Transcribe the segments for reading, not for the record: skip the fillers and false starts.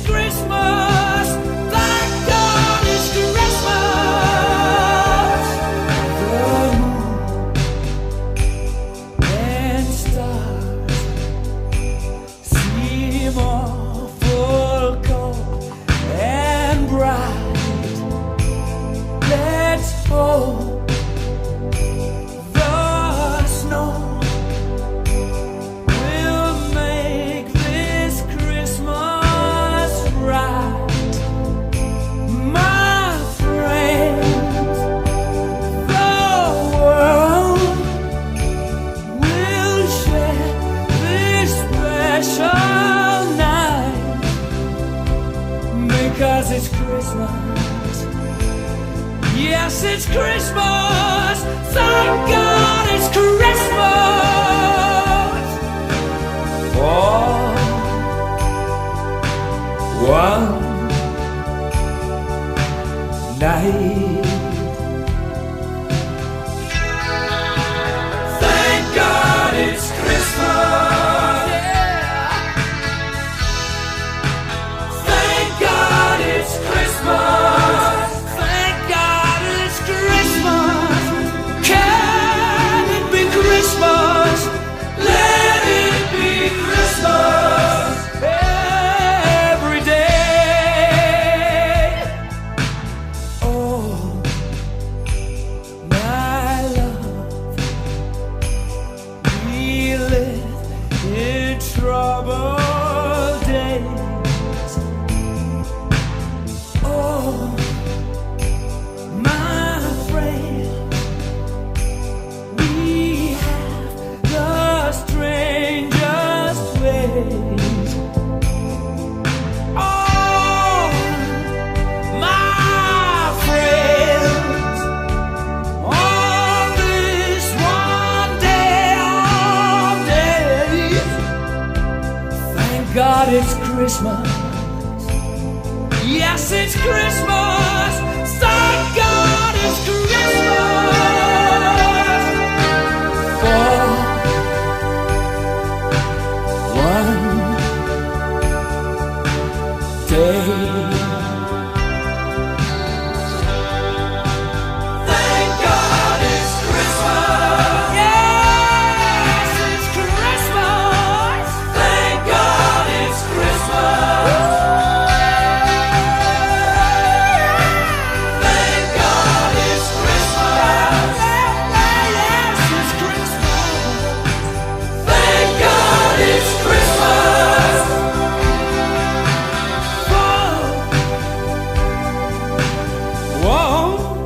Christmas. Thank God it's Christmas. The moon and stars seem awful cold and bright. Let's hope the snow will make this Christmas right. My friends, the world will share this special night because it's Christmas. Yes, it's Christmas. Thank God it's Christmas. For one night. Thank God it's Christmas. Thank God it's Christmas. Thank God it's Christmas. Can it be Christmas? Let it be Christmas every day. Oh, my love, we live in troubled days. Oh, my friend, we have the strangest ways. Oh, my friends, on this one day of days, thank God it's Christmas. Yes, it's Christmas. Thank God it's Christmas. For one day. Thank God it's Christmas. Yes, it's Christmas. Thank God it's Christmas. Thank God it's Christmas. Yes, it's Christmas. Thank God it's Christmas. Whoa,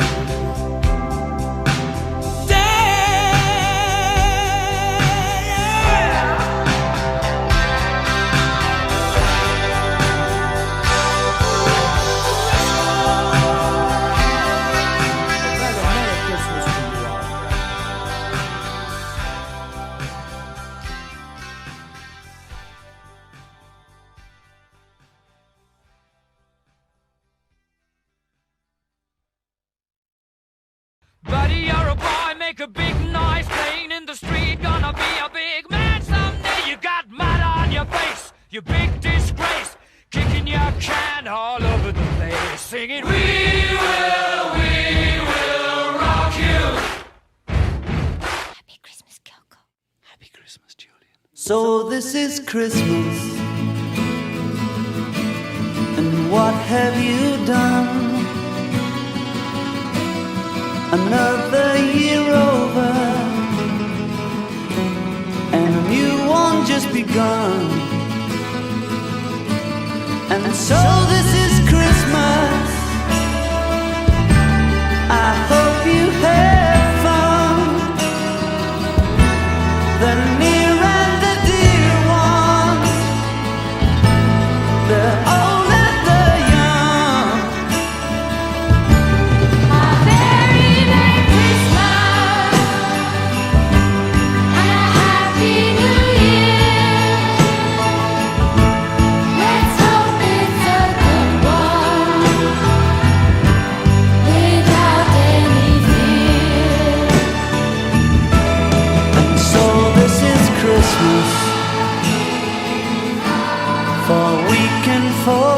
buddy, you're a boy, make a big noise, playing in the street, gonna be a big man someday. You got mud on your face, you big disgrace, kicking your can all over the place, singing, we will rock you. Happy Christmas, Kyoko. Happy Christmas, Julian. So this is Christmas, and what have you done? Another year over, and a new one just begun. And so this is Christmas. I hope you have fun. The near and the dear ones, the old and the young. A very Merry Christmas and a Happy New Year. Let's hope it's a good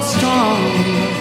strong.